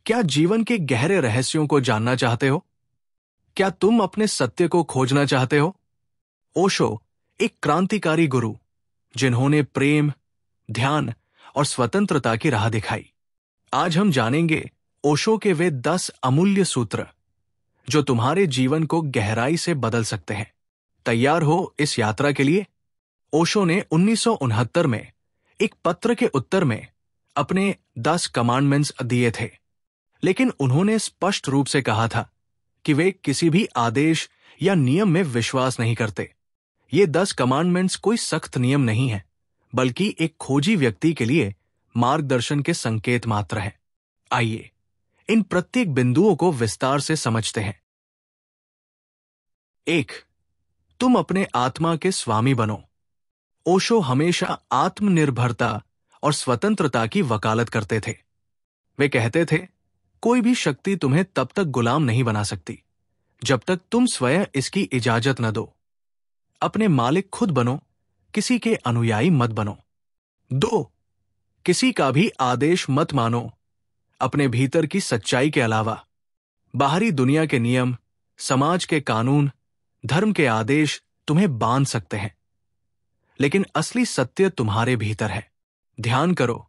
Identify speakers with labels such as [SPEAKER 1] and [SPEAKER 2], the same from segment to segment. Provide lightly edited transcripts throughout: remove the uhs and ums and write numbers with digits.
[SPEAKER 1] क्या जीवन के गहरे रहस्यों को जानना चाहते हो? क्या तुम अपने सत्य को खोजना चाहते हो? ओशो एक क्रांतिकारी गुरु जिन्होंने प्रेम, ध्यान और स्वतंत्रता की राह दिखाई। आज हम जानेंगे ओशो के वे 10 अमूल्य सूत्र जो तुम्हारे जीवन को गहराई से बदल सकते हैं। तैयार हो इस यात्रा के लिए? ओशो ने 1969 में एक पत्र के उत्तर में अपने 10 कमांडमेंट्स दिए थे, लेकिन उन्होंने स्पष्ट रूप से कहा था कि वे किसी भी आदेश या नियम में विश्वास नहीं करते। ये 10 कमांडमेंट्स कोई सख्त नियम नहीं है, बल्कि एक खोजी व्यक्ति के लिए मार्गदर्शन के संकेत मात्र हैं। आइए इन प्रत्येक बिंदुओं को विस्तार से समझते हैं। 1. तुम अपने आत्मा के स्वामी बनो। ओशो हमेशा आत्मनिर्भरता और स्वतंत्रता की वकालत करते थे। वे कहते थे, कोई भी शक्ति तुम्हें तब तक गुलाम नहीं बना सकती जब तक तुम स्वयं इसकी इजाजत न दो। अपने मालिक खुद बनो, किसी के अनुयायी मत बनो। 2. किसी का भी आदेश मत मानो, अपने भीतर की सच्चाई के अलावा। बाहरी दुनिया के नियम, समाज के कानून, धर्म के आदेश तुम्हें बांध सकते हैं, लेकिन असली सत्य तुम्हारे भीतर है। ध्यान करो,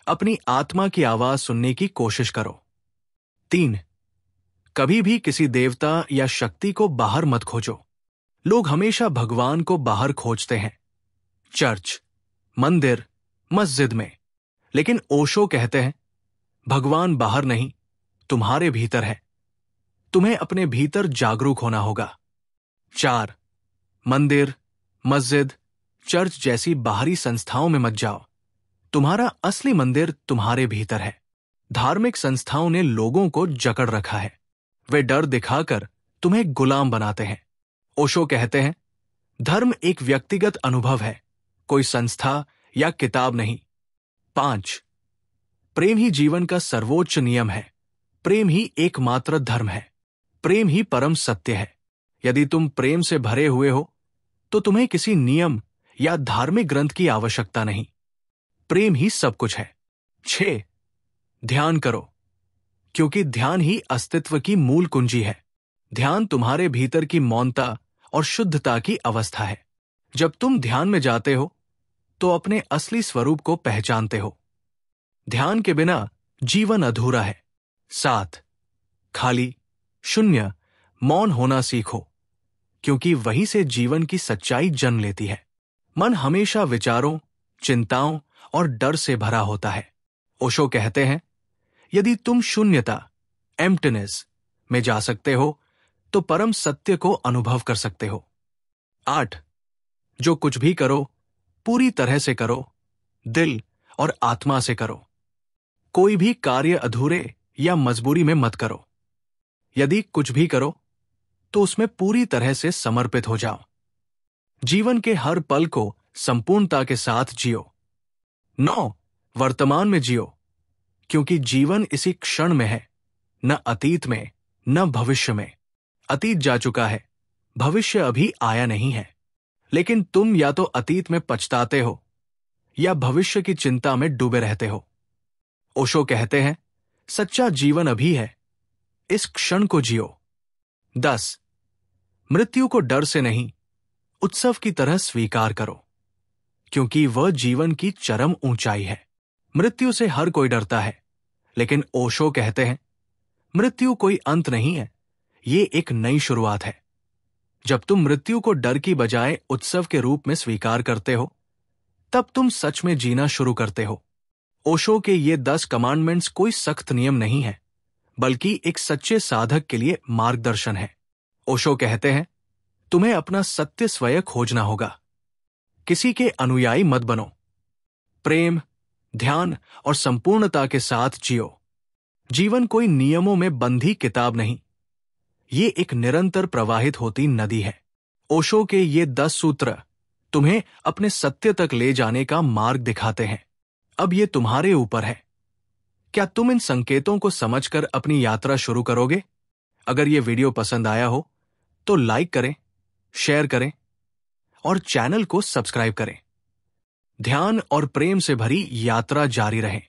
[SPEAKER 1] अपनी आत्मा की आवाज सुनने की कोशिश करो। 3. कभी भी किसी देवता या शक्ति को बाहर मत खोजो। लोग हमेशा भगवान को बाहर खोजते हैं, चर्च, मंदिर, मस्जिद में, लेकिन ओशो कहते हैं भगवान बाहर नहीं, तुम्हारे भीतर है। तुम्हें अपने भीतर जागरूक होना होगा। 4. मंदिर, मस्जिद, चर्च जैसी बाहरी संस्थाओं में मत जाओ। तुम्हारा असली मंदिर तुम्हारे भीतर है। धार्मिक संस्थाओं ने लोगों को जकड़ रखा है। वे डर दिखाकर तुम्हें गुलाम बनाते हैं। ओशो कहते हैं, धर्म एक व्यक्तिगत अनुभव है, कोई संस्था या किताब नहीं। 5. प्रेम ही जीवन का सर्वोच्च नियम है। प्रेम ही एकमात्र धर्म है। प्रेम ही परम सत्य है। यदि तुम प्रेम से भरे हुए हो तो तुम्हें किसी नियम या धार्मिक ग्रंथ की आवश्यकता नहीं। प्रेम ही सब कुछ है। 6. ध्यान करो, क्योंकि ध्यान ही अस्तित्व की मूल कुंजी है। ध्यान तुम्हारे भीतर की मौनता और शुद्धता की अवस्था है। जब तुम ध्यान में जाते हो तो अपने असली स्वरूप को पहचानते हो। ध्यान के बिना जीवन अधूरा है। 7. खाली, शून्य, मौन होना सीखो, क्योंकि वहीं से जीवन की सच्चाई जन्म लेती है। मन हमेशा विचारों, चिंताओं और डर से भरा होता है। ओशो कहते हैं, यदि तुम शून्यता, एम्प्टीनेस में जा सकते हो तो परम सत्य को अनुभव कर सकते हो। 8. जो कुछ भी करो पूरी तरह से करो, दिल और आत्मा से करो। कोई भी कार्य अधूरे या मजबूरी में मत करो। यदि कुछ भी करो तो उसमें पूरी तरह से समर्पित हो जाओ। जीवन के हर पल को संपूर्णता के साथ जियो। 9. वर्तमान में जियो, क्योंकि जीवन इसी क्षण में है, न अतीत में न भविष्य में। अतीत जा चुका है, भविष्य अभी आया नहीं है, लेकिन तुम या तो अतीत में पछताते हो या भविष्य की चिंता में डूबे रहते हो। ओशो कहते हैं, सच्चा जीवन अभी है, इस क्षण को जियो। 10. मृत्यु को डर से नहीं, उत्सव की तरह स्वीकार करो, क्योंकि वह जीवन की चरम ऊंचाई है। मृत्यु से हर कोई डरता है, लेकिन ओशो कहते हैं, मृत्यु कोई अंत नहीं है, ये एक नई शुरुआत है। जब तुम मृत्यु को डर की बजाय उत्सव के रूप में स्वीकार करते हो, तब तुम सच में जीना शुरू करते हो। ओशो के ये 10 कमांडमेंट्स कोई सख्त नियम नहीं है, बल्कि एक सच्चे साधक के लिए मार्गदर्शन है। ओशो कहते हैं, तुम्हें अपना सत्य स्वयं खोजना होगा। किसी के अनुयायी मत बनो। प्रेम, ध्यान और संपूर्णता के साथ जियो। जीवन कोई नियमों में बंधी किताब नहीं, ये एक निरंतर प्रवाहित होती नदी है। ओशो के ये 10 सूत्र तुम्हें अपने सत्य तक ले जाने का मार्ग दिखाते हैं। अब ये तुम्हारे ऊपर है। क्या तुम इन संकेतों को समझकर अपनी यात्रा शुरू करोगे? अगर ये वीडियो पसंद आया हो तो लाइक करें, शेयर करें और चैनल को सब्सक्राइब करें। ध्यान और प्रेम से भरी यात्रा जारी रहे।